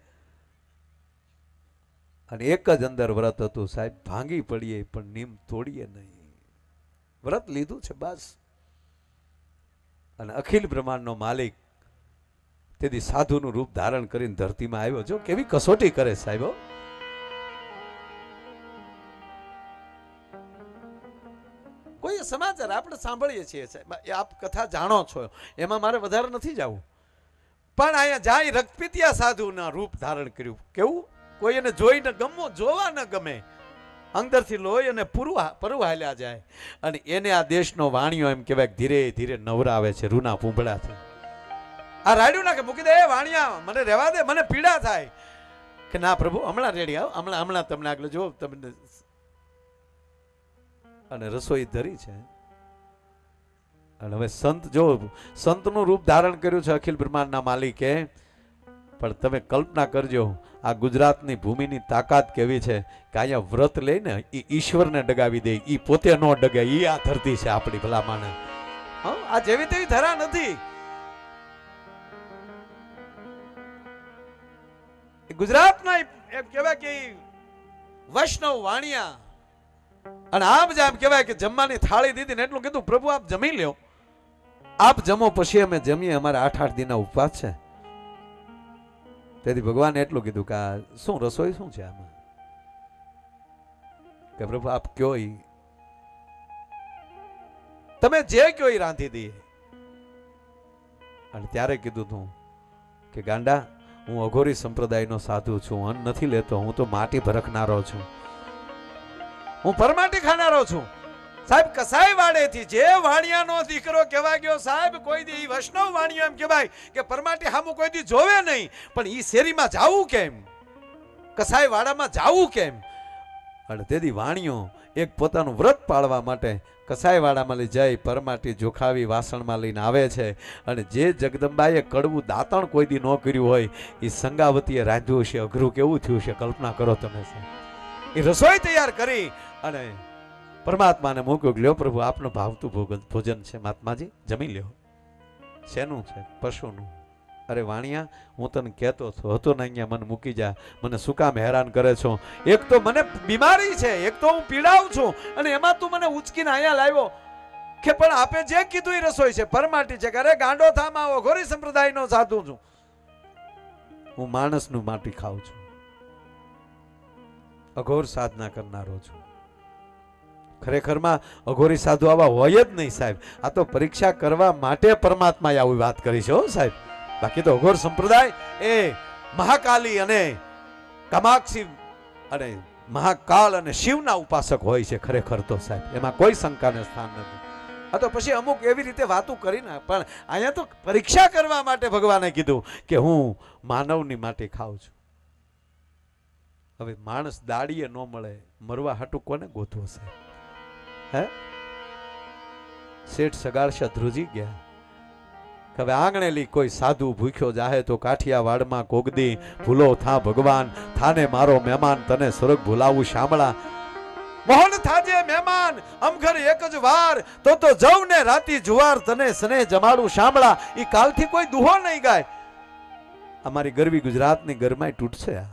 અને એક જ અંદર વ્રત હતું સાહેબ, ભાંગી પડીએ પણ નિયમ તોડીએ નહીં. વ્રત લીધું છે બસ. અને અખિલ બ્રહ્માંડનો માલિક તેથી સાધુનું રૂપ ધારણ કરીને ધરતીમાં આવ્યો. જો કેવી કસોટી કરે સાહેબ. કોઈ સમાચાર આપણે સાંભળીએ છીએ સાહેબ, આપ કથા જાણો છો, એમાં મારે વધારે નથી જવું. પણ અહીંયા જાય રક્તપિતિયા સાધુના રૂપ ધારણ કર્યું. કેવું કોઈ એને જોઈ ન ગમવું, જોવા ન ગમે, અંદરથી લોહી અને પરુ હાલ્યા જાય. અને એને આ દેશનો વાણિયો એમ કહેવાય ધીરે ધીરે નવરાવે છે રૂના પૂંભળાથી. આ રાડ્યું ના કે મૂકી દે વાણિયા, મને રહેવા દે, મને પીડા થાય. કે ના પ્રભુ હમણાં રેડી આવો, હમણાં તમને આગળ જો તમને. અને રસોઈ ધરી છે. અને હવે સંત જો સંતનું રૂપ ધારણ કર્યું છે અખિલ બ્રહ્માંડના માલિકે. પણ તમે કલ્પના કરજો આ ગુજરાતની ભૂમિની તાકાત કેવી છે કે અહીંયા વ્રત લઈને એ ઈશ્વરને ડગાવી દે, ઈ પોતે નો ડગે. ઈ આ ધરતી છે આપણી ભલામાને. આ જેવી તેવી ધરા નથી. ગુજરાતના એમ કહેવાય કે વૈષ્ણવ વાણિયા. અને આમ જ આમ કહેવાય કે જમવાની થાળી દીધી ને એટલું કીધું પ્રભુ આપ જમી લ્યો, આપ જમો પછી અમે જમીએ, અમારે 8-8 દિનના ઉપવાસ છે. તેથી ભગવાને એટલું કીધું કે આ શું રસોઈ શું છે આમાં, કે પ્રભુ આપ કયો ઈ, તમે જે કયો ઈ રાંધી દઈએ. અને ત્યારે કીધું તું કે ગાંડા હું અઘોરી સંપ્રદાયનો સાધુ છું, અન્ન નથી લેતો, હું તો માટી ભરખનારો છું, હું પરમાટી ખાનારો છું. સાહેબ કસાઈ વાડેથી જે વાણિયાનો દીકરો કહેવાય ગયો સાહેબ, કોઈ દી વૈષ્ણવ વાણિયો એમ કહેવાય કે પરમાટી હામું કોઈ દી જોવે નહીં, પણ ઈ શેરીમાં જાવું કેમ, કસાઈ વાડામાં જાવું કેમ. અને તેથી વાણિયો એક પોતાનું વ્રત પાળવા માટે કસાઈ વાડામાં લઈ જાય, પરમાટી જોખાવી વાસણમાં લઈને આવે છે. અને જે જગદંબાએ કડવું દાંતણ કોઈ દી ન કર્યું હોય એ સંગાવતીએ રાંધ્યું છે. અઘરું કેવું થયું છે કલ્પના કરો તમે. એ રસોઈ તૈયાર કરી અને પરમાત્માને મૂક્યો, લ્યો પ્રભુ આપનું ભાવતું ભોજન છે મહાત્માજી, જમી લ્યો. શેનું છે? પશુનું. અરે વાણિયા હું તને કહેતો હતો ને અહીંયા મને મૂકી જા, મને શું કામ હેરાન કરે છો? એક તો મને બીમારી છે, એક તો હું પીડાઉં છું, અને એમાં તું મને ઉચકીને અહીંયા લાવ્યો કે પણ આપે જે કીધું એ રસોઈ છે, પરમાટી છે. અરે ગાંડો થામ આવો, ઘોરી સંપ્રદાયનો સાધુ છું, હું માણસનું માટી ખાઉં છું, અઘોર સાધના કરનારો છું. ખરેખરમાં અઘોરી સાધુ આવા હોય જ નહીં સાહેબ. આ તો પરીક્ષા કરવા માટે પરમાત્માએ આવી વાત કરી છે હો સાહેબ. બાકી તો અઘોર સંપ્રદાય એ મહાકાલી અને કામાક્ષી અને મહાકાલ અને શિવના ઉપાસક હોય છે ખરેખર તો સાહેબ, એમાં કોઈ શંકાને સ્થાન નથી. આ તો પછી અમુક એવી રીતે વાતો કરીને, પણ અહીંયા તો પરીક્ષા કરવા માટે ભગવાને કીધું કે હું માનવની માટે ખાઉં છું. હવે માણસ દાડીએ ન મળે, મરવા હાટું કોને ગોતવો છે? હે શેઠ સગાડશા ધ્રુજી ગયા. હવે આંગણેલી કોઈ સાધુ ભૂખ્યો જાહે તો કાઠિયાવાડમાં કોગદી ભૂલો થા ભગવાન, થાને મારો મહેમાન તને સ્વર્ગ ભૂલાવું શામળા. મોહન થાજે મહેમાન અમઘર એક જ વાર, તો જવ ને રાતી જુવાર તને સને જમાડું શામળા. ઈ કાલથી કોઈ દુહો નહીં ગાય. અમારી ગરવી ગુજરાતની ગરમાઈ તૂટશે.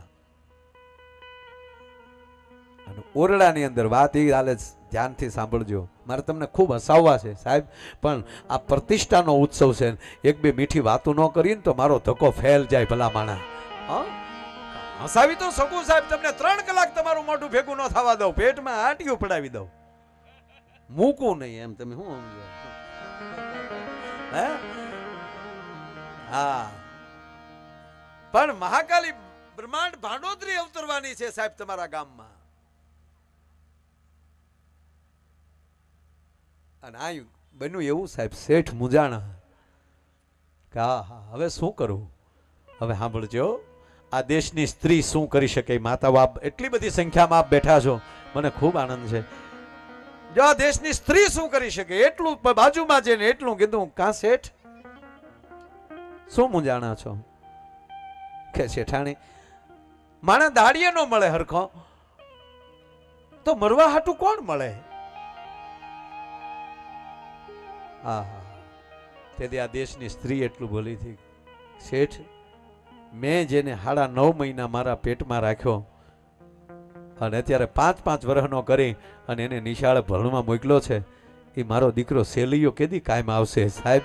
અને ઓરડાની અંદર વાત એ હાલે, ધ્યાનથી સાંભળજો, મારે તમને ખૂબ હસાવવા છે સાહેબ, પણ આ પ્રતિષ્ઠાનો ઉત્સવ છે, એક બે મીઠી વાતો ન કરીને તો મારો ધક્કો ફેલ જાય ભલા માણા. હસાવી તો શકું સાહેબ, તમને 3 કલાક તમારું મોઢું ભેગું ન થવા દઉં, પેટમાં આટીયું પડાવી દઉં, મૂકું નહીં એમ. તમે શું સમજો? હા, પણ મહાકાલી બ્રહ્માંડ ભાંડોદરી અવતરવાની છે સાહેબ તમારા ગામમાં. અને આ બન્યું એવું સાહેબ, શેઠ મુજાણા કે હા હવે શું કરું? હવે સાંભળજો, આ દેશની સ્ત્રી શું કરી શકે? માતા બાપ એટલી બધી સંખ્યામાં આપ બેઠા છો, મને ખૂબ આનંદ છે. જો આ દેશની સ્ત્રી શું કરી શકે એટલું બાજુમાં જઈને એટલું કીધું. કા શેઠ શું મુંજાણા છો? કે શેઠાણી માણા દાડીએ ન મળે હરખો તો મરવા હાટું કોણ મળે? હા, તેથી આ દેશની સ્ત્રી એટલું બોલી હતી, શેઠ મેં જેને 9.5 મહિના મારા પેટમાં રાખ્યો અને અત્યારે 5-5 વર્ષનો કરી અને એને નિશાળે ભણવા મોકલ્યો છે, એ મારો દીકરો સેલીયો કેદી કાયમ આવશે સાહેબ?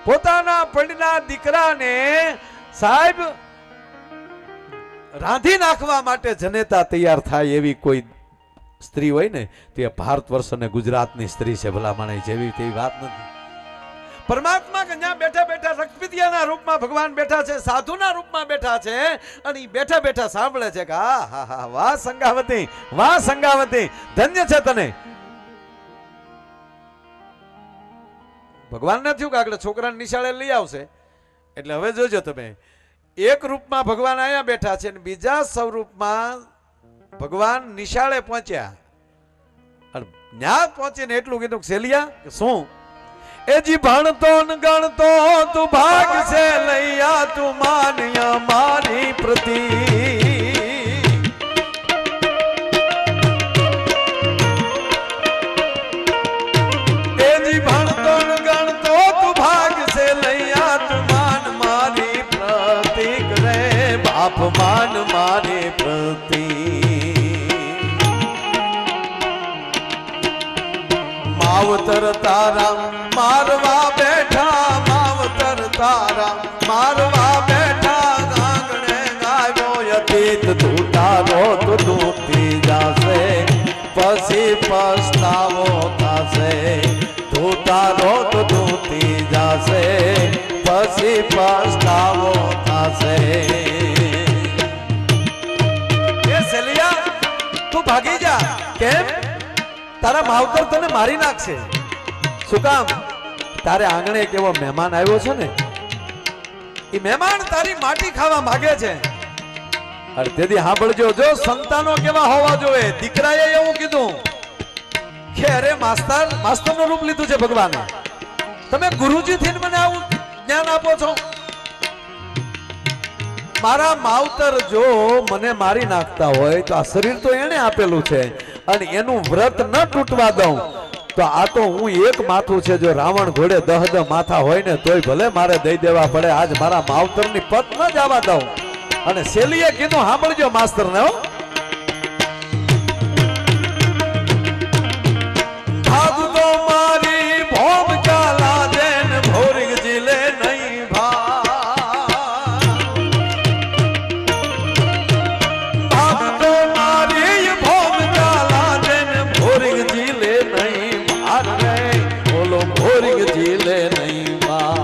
પોતાના પડના દીકરાને સાહેબ રાંધી નાખવા માટે જનેતા તૈયાર થાય એવી કોઈ સ્ત્રી હોય ને તે ભારત વર્ષ અને ગુજરાતની સ્ત્રી છે ભલા માણે, જેવી તેવી વાત નથી. પરમાત્મા કન્યા બેઠા બેઠા રક્તપિતિયાના રૂપમાં ભગવાન બેઠા છે, સાધુના રૂપમાં બેઠા છે અને ઈ બેઠા બેઠા સાંભળે છે કે આ હા હા વાહ સંગાવતી, વાહ સંગાવતી, ધન્ય છે તને. ભગવાન ને થયું કે આગળ છોકરાને નિશાળે લઈ આવશે એટલે હવે જોજો તમે, એક રૂપમાં ભગવાન અહીંયા બેઠા છે અને બીજા સ્વરૂપમાં ભગવાન નિશાળે પહોંચ્યા. અને ન્યા પહોંચીને એટલું કીધું કે સેલિયા કે શું એજી ભણતો ન ગણતો તું ભાગ છે લૈયા તું માન્ય મારી પ્રતિ. એજી ભણતો ન ગણતો તું ભાગ છે લૈયા તું માન મારી પ્રતિ કરે બાપ માન મારી પ્રતિ. માવતર તારા મારવા બેઠા, માવતર તારા મારવા બેઠા, આંગણે ગાયો અતીત તૂટારો તો તૂટી જાશે પછી પસ્તાવો થશે, તૂટારો તો તૂટી જાશે પછી પસ્તાવો થશે. એ સેલિયા તું ભાગી જા. કેમ? તારા માવતર તને મારી નાખશે. શું કામ? તારે આંગણે એક એવો મહેમાન આવ્યો છે ને, એ મહેમાન તારી માટી ખાવા માંગે છે. અરે તેથી સાંભળજો, જો સંતાનો કેવા હોવા જોઈએ. દીકરાએ એવું કીધું કે અરે માસ્તર, માસ્તરનું રૂપ લીધું છે ભગવાને, તમે ગુરુજી થી મને આવું જ્ઞાન આપો છો. મારા માવતર જો મને મારી નાખતા હોય તો આ શરીર તો એને આપેલું છે અને એનું વ્રત ન તૂટવા દઉં તો આ તો હું એક માથું છે. જો રાવણ ઘોડે 10 માથા હોય ને તોય ભલે મારે દઈ દેવા પડે, આજ મારા માવતરની પત ન જવા દઉં. અને શેલીએ કીધું સાંભળજો માસ્તરને, હો ભાગ તો મારી ભોગ ચાલા દેન ભોરિંગ જીલે નહીં ભા. ભાગ તો મારી ભોગ ચાલા દેન ભોરિંગ જીલે નહીં ભાર રે, બોલો ભોરિંગ જીલે નહીં ભા.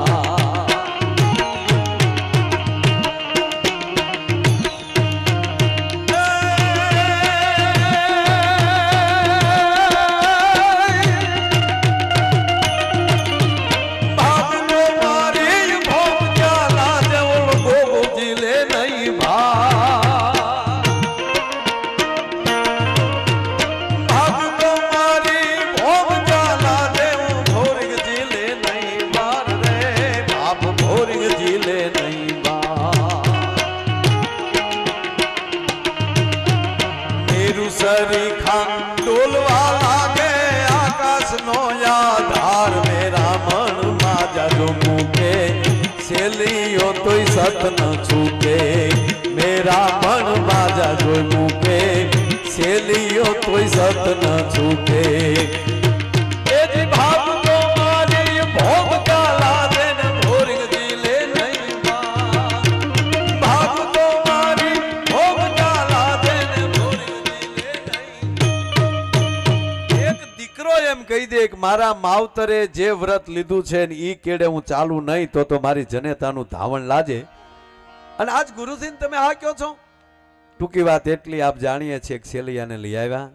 સત ન છૂટે મેરા મન બાજા જોઈ મૂકે, શેલીઓ તોય સત ન છૂટે. એજી ભાગ તો મારી ભોગ ચાલા દેન ભોરિંગ જીલે નહીં ભા. ભાગ તો મારી ભોગ ચાલા દેન ભોરિંગ જીલે નહીં. એક દીકરો એમ કહી દે કે મારા માવતરે જે વ્રત લીધું છે ને ઈ કેડે હું ચાલુ નહીં તો મારી જનેતાનું ધાવણ લાજે. અને આજ ગુરુજીને તમે હા કહો છો. ટૂંકી વાત એટલી આપ જાણીએ છીએ કે શેલિયાને લઈ આવ્યા,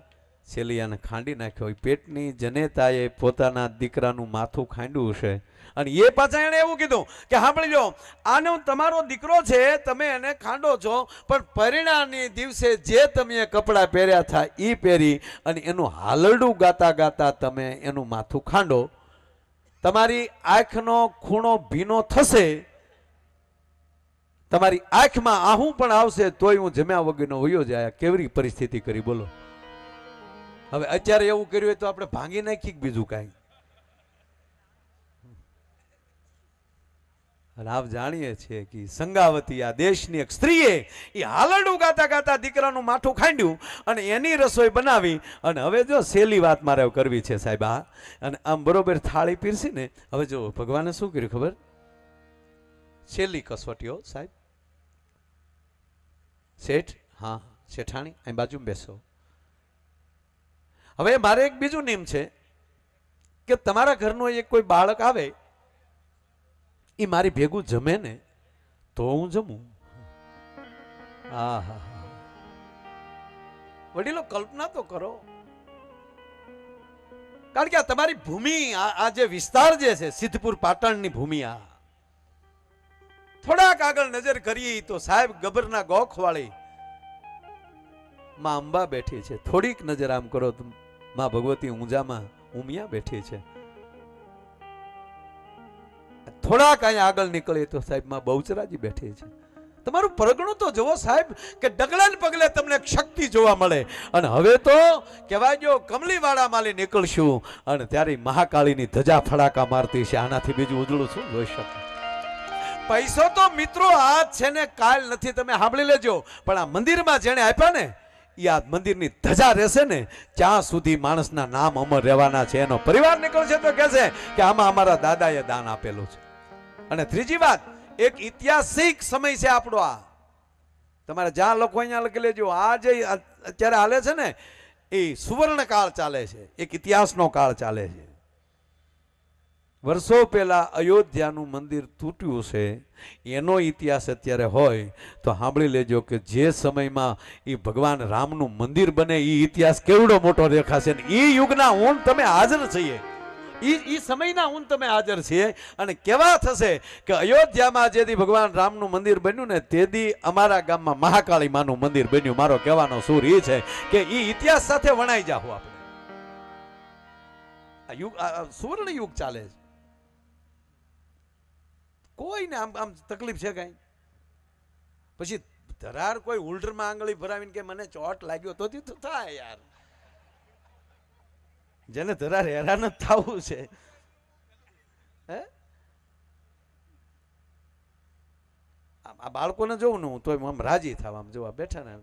શેલિયાને ખાંડી નાખ્યો. પેટની જનેતાએ પોતાના દીકરાનું માથું ખાંડ્યું છે અને એ પાછા એને એવું કીધું કે સાંભળી લો, આનો તમારો દીકરો છે, તમે એને ખાંડો છો પણ પરિણામની દિવસે જે તમે કપડાં પહેર્યા હતા એ પહેરી અને એનું હાલરડું ગાતા ગાતા તમે એનું માથું ખાંડો. તમારી આંખનો ખૂણો ભીનો થશે, તમારી આંખમાં આહું પણ આવશે તોય હું જમ્યા વગરનો વયો જાય. કેવી પરિસ્થિતિ કરી બોલો. હવે અત્યારે એવું કર્યું હોય તો આપણે ભાંગી નાખી બીજું કાંઈ. અને આપ જાણીએ છીએ કે સંગાવતી આ દેશની એક સ્ત્રીએ એ હાલરડું ગાતા ગાતા દીકરાનું માથું ખાંડ્યું અને એની રસોઈ બનાવી. અને હવે જો સેલી વાત મારે કરવી છે સાહેબ. આ અને આમ બરોબર થાળી પીરસી ને, હવે જો ભગવાને શું કર્યું ખબર? છેલ્લી કસોટીઓ સાહેબ. શેઠ, હા શેઠાણી અહીં બાજુ બેસો. હવે મારે એક બીજું નિયમ છે કે તમારા ઘરનો એક કોઈ બાળક આવે એ મારી ભેગું જમે ને તો હું જમું. હા, વડીલો કલ્પના તો કરો, કારણ કે આ તમારી ભૂમિ, આ જે વિસ્તાર જે છે સિદ્ધપુર પાટણની ભૂમિ, આ થોડાક આગળ નજર કરીએ તો સાહેબ ગબરના ગોખ વાળી માં અંબા બેઠી છે. થોડીક નજર આમ કરો તો માં ભગવતી ઊંઝામાં ઉમિયા બેઠી છે. થોડાક અહીંયા આગળ નીકળીએ તો સાહેબ માં બહુચરાજી બેઠી છે. તમારું પરગણું તો જુઓ સાહેબ, કે ડગલા ને પગલે તમને શક્તિ જોવા મળે. અને હવે તો કહેવાય જો કમલીવાળા માલી નીકળશું અને ત્યારે મહાકાળીની ધજા ફડાકા મારતી છે. આનાથી બીજું ઉજળું શું જોઈ શકે? પૈસો તો મિત્રો આજ છે ને કાલ નથી, તમે સાંભળી લેજો. પણ આ મંદિરમાં જેને આપ્યા ને એ આ મંદિરની ધજા રહેશે ને ત્યાં સુધી માણસના નામ અમર રહેવાના છે. એનો પરિવાર નીકળશે તો કહેશે કે આમાં અમારા દાદાએ દાન આપેલું છે. અને ત્રીજી વાત, એક ઐતિહાસિક સમય છે આપણો. આ તમારે જ્યાં લખો અહીંયા લખી લેજો. આ જે અત્યારે હાલે છે ને એ સુવર્ણ કાળ ચાલે છે, એક ઇતિહાસનો કાળ ચાલે છે. વર્ષો પહેલા અયોધ્યાનું મંદિર તૂટ્યું છે, એનો ઇતિહાસ અત્યારે હોય તો સાંભળી લેજો કે જે સમયમાં એ ભગવાન રામનું મંદિર બને એ ઇતિહાસ કેવડો મોટો દેખાશે. એ યુગના હું તમે હાજર છીએ, એ સમયના હું તમે હાજર છીએ. અને કેવા થશે કે અયોધ્યામાં જેથી ભગવાન રામનું મંદિર બન્યું ને તેથી અમારા ગામમાં મહાકાળી માનું મંદિર બન્યું. મારો કહેવાનો સૂર એ છે કે એ ઇતિહાસ સાથે વણાઈ જાઓ આપણે. આ યુગ સુવર્ણ યુગ ચાલે છે. કોઈને આમ આમ તકલીફ છે કઈ? પછી ધરાર કોઈ ઉલ્ટરમાં આંગળી ભરાવીને કે મને ચોટ લાગ્યો તો થાય યાર. જેને ધરાર હેરાન જ થવું છે, હે આ બાળકોને જોઉં ને હું તો આમ રાજી થાવ. આમ જોવા બેઠા ને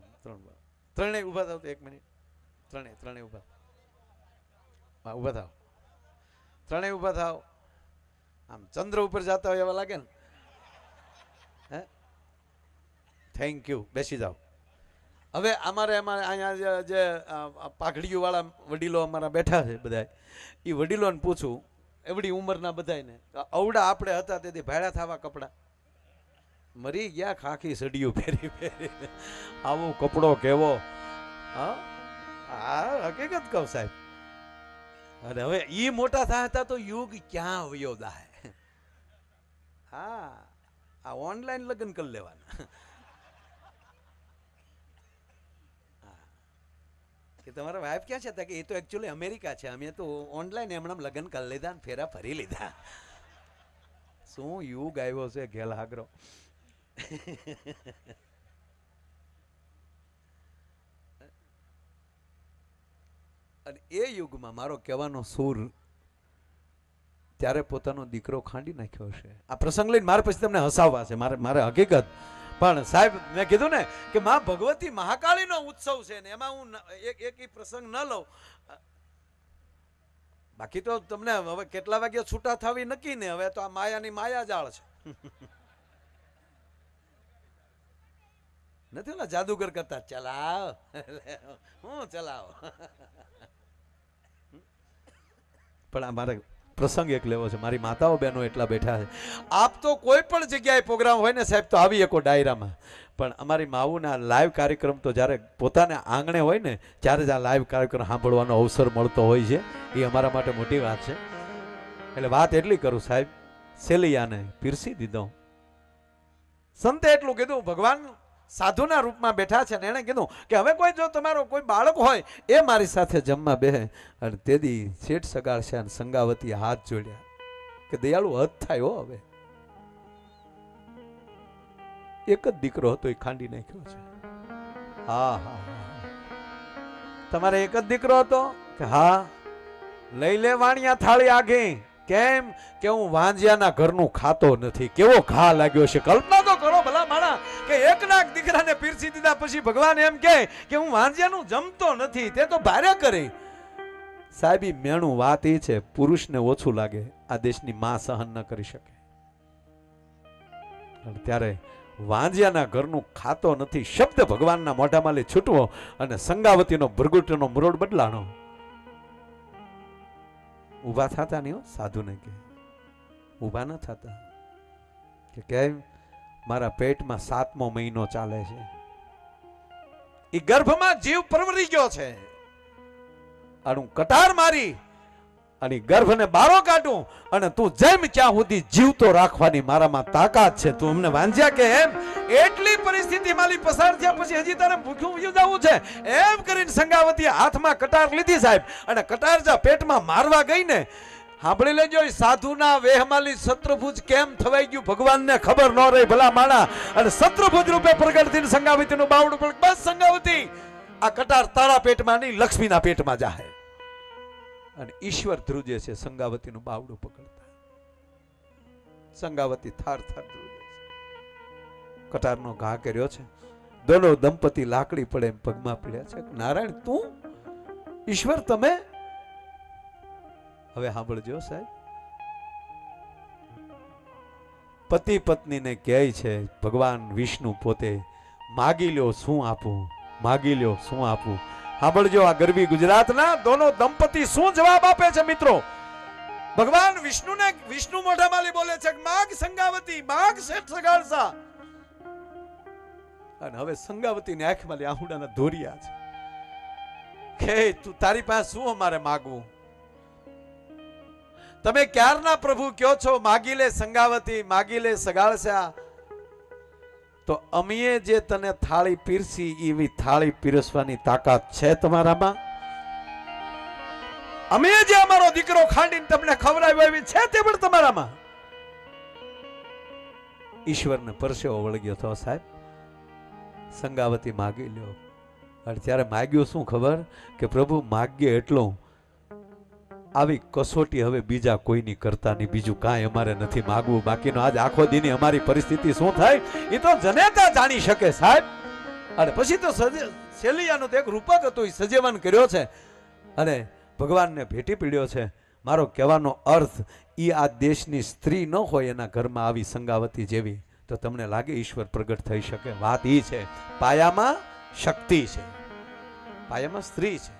ત્રણેય ઉભા થાવ તો 1 મિનિટ. ત્રણેય ઉભા, હા ઉભા થાવ, ત્રણેય ઉભા થાવ. આમ ચંદ્ર ઉપર જતા હોય એવા લાગે ને. હે થેન્ક યુ, બેસી જાઓ. હવે અમારે અહીંયા જે પાઘડીઓ વાળા વડીલો અમારા બેઠા છે બધા, એ વડીલોને પૂછું એવડી ઉંમરના બધાને, અવડા આપણે હતા તેથી ભાડા થવા કપડા મરી ગયા, ખાખી સડિયું ફેરી ફેરી આવો કપડો કેવો. હા હકીકત કહું સાહેબ. અને હવે ઈ મોટા થયા હતા તો યુગ ક્યાં વયો જાય. હા આ ઓનલાઈન લગ્ન કરી લેવાના કે તમારા વાઈફ ક્યાં છે? કે એ તો એકચ્યુઅલી અમેરિકા છે, અમે તો ઓનલાઈન એમણે લગ્ન કરી લીધા ને ફેરા ફરી લીધા. શું યુગ આવ્યો છે ઘેલ હાગરો. અને એ યુગમાં મારો કહેવાનો સૂર ત્યારે પોતાનો દીકરો ખાંડી નાખ્યો છે. આ પ્રસંગ લઈને મારે પછી તમને હસાવવા છે, મારે હકીકત. પણ સાહેબ મેં કીધું ને કે માં ભગવતી મહાકાળીનો ઉત્સવ છે ને એમાં હું એક પ્રસંગ ન લઉં. બાકી તો તમને હવે કેટલા વાગ્યા છૂટા થવી નક્કી ને. હવે તો આ માયાની માયાજાળ છે. નથી ને જાદુગર કરતા ચલાવ હું ચલાવ. પણ આ મારે પ્રસંગ એક લેવો છે. મારી માતાઓ બહેનો એટલા બેઠા છે. આપ તો કોઈ પણ જગ્યાએ પ્રોગ્રામ હોય ને સાહેબ તો આવી એકો ડાયરામાં. પણ અમારી માવુના લાઈવ કાર્યક્રમ તો જ્યારે પોતાના આંગણે હોય ને ત્યારે જ આ લાઈવ કાર્યક્રમ સાંભળવાનો અવસર મળતો હોય છે. એ અમારા માટે મોટી વાત છે. એટલે વાત એટલી કરું સાહેબ, સેલિયાને પીરસી દીધો. સંતે એટલું કીધું, ભગવાન સાધુના રૂપમાં બેઠા છે ને એને કીધું કે હવે કોઈ જો તમારો કોઈ બાળક હોય એ મારી સાથે જમવા બેહે. અને તેદી શેઠ સગાડશે અને સંગાવતીએ હાથ જોડ્યા કે દયાળુ હદ થાય હો. હવે એક જ દીકરો હતો એ ખાંડી નાખ્યો છે. હા હા તમારે એક જ દીકરો હતો કે હા લઈ લે વાણિયા થાળી આઘી. કેમ કે હું વાંજિયાના ઘરનું ખાતો નથી. કેવો ઘા લાગ્યો છે. કલ્પના તો કરો ભલા માણા કે એક લાખ દીકરાને પીરસી દીધા પછી ભગવાન એમ કે હું વાંજિયાનું જમતો નથી. તે તો ભારે કરી સાહેબી મેણું. વાત એ છે પુરુષને ઓછું લાગે, આ દેશની માં સહન ન કરી શકે. ત્યારે વાંજિયાના ઘરનું ખાતો નથી શબ્દ ભગવાનના મોઢામાં લઈ છૂટવો અને સંગાવતીનો ભૃગુટીનો મુરોડ બદલાનો. ઊભા થતા નહીં હો સાધુને કે ઊભા ન થતા. કે કેમ મારા પેટમાં 7મો મહિનો ચાલે છે, એ ગર્ભમાં જીવ પરવરી ગયો છે, અને હું કટાર મારી અને ગર્ભને બારો કાઢું અને તું જેમ ક્યાં સુધી જીવતો રાખવાની મારામાં તાકાત છે, તું અમને વાંધ્યા કે એમ એટલી પરિસ્થિતિ માલી પસાર થયા પછી હજી તારે ભૂખ્યું જવું છે એમ કરીને સંગાવતીએ હાથમાં કટાર લીધી સાહેબ, અને કટાર જા પેટમાં મારવા ગઈ ને, સાંભળી લેજો, સાધુના વેહમાલી શત્રુભુજ કેમ થવાઈ ગયું ભગવાનને ખબર ન રહી ભલા માણા, અને શત્રુભુજ રૂપે પ્રગટ થઈને સંગાવતીનું બાવડું પણ બસ સંગાવતી આ કટાર તારા પેટમાં નહીં લક્ષ્મીના પેટમાં જાહે, અને ઈશ્વર ધ્રુજે છે સંગાવતીનું બાવડું પકડતા, સંગાવતી થાર થાર ધ્રુજે છે, કટારનો ઘા કર્યો છે, દોનો દંપતી લાકડી પડે એમ પગમાં પડ્યા છે, નારાયણ તું ઈશ્વર તમે. હવે સાંભળજો સાહેબ, પતિ પત્નીને કહે છે ભગવાન વિષ્ણુ પોતે, માગી લ્યો શું આપું, માગી લ્યો શું આપું. સાંભળજો, આ ગરબી ગુજરાતના દોનો દંપતી શું જવાબ આપે છે મિત્રો. ભગવાન વિષ્ણુને વિષ્ણુ મોઢામાલી બોલે છે માગ સંગાવતી, માગ શેઠ સગાળસા, અને હવે સંગાવતીની આંખમાં આહુડાના ધોરિયા છે કે તું તારી પાસે શું અમારે માગવું, તમે ક્યારના પ્રભુ કયો છો માગી લે સંગાવતી, માગી લે સગાળસા, તો અમીએ જે તને થાળી પીરસી એવી થાળી પીરસવાની તાકાત છે તમારામાં? અમે જે અમારો દીકરો ખાંડીને તમને ખવડાવ્યો એવી છે તે પણ તમારામાં? ઈશ્વરને પરસેવો વળગ્યો હતો સાહેબ, સંગાવતી માગી લ્યો, અને ત્યારે માગ્યું શું ખબર કે પ્રભુ માગ્ય એટલું, આવી કસોટી હવે બીજા કોઈની કરતા નહીં, બીજું કાંઈ અમારે નથી માગવું, બાકીનો આજ આખો દીની અમારી પરિસ્થિતિ શું થાય એ તો જનેતા જાણી શકે સાહેબ. અને પછી તો શેલિયાનું તો એક રૂપક હતું, એ સજેવન કર્યો છે અને ભગવાનને ભેટી પીડ્યો છે. મારો કહેવાનો અર્થ એ આ દેશની સ્ત્રી ન હોય એના ઘરમાં આવી સંગાવતી જેવી, તો તમને લાગે ઈશ્વર પ્રગટ થઈ શકે. વાત એ છે પાયામાં શક્તિ છે, પાયામાં સ્ત્રી છે.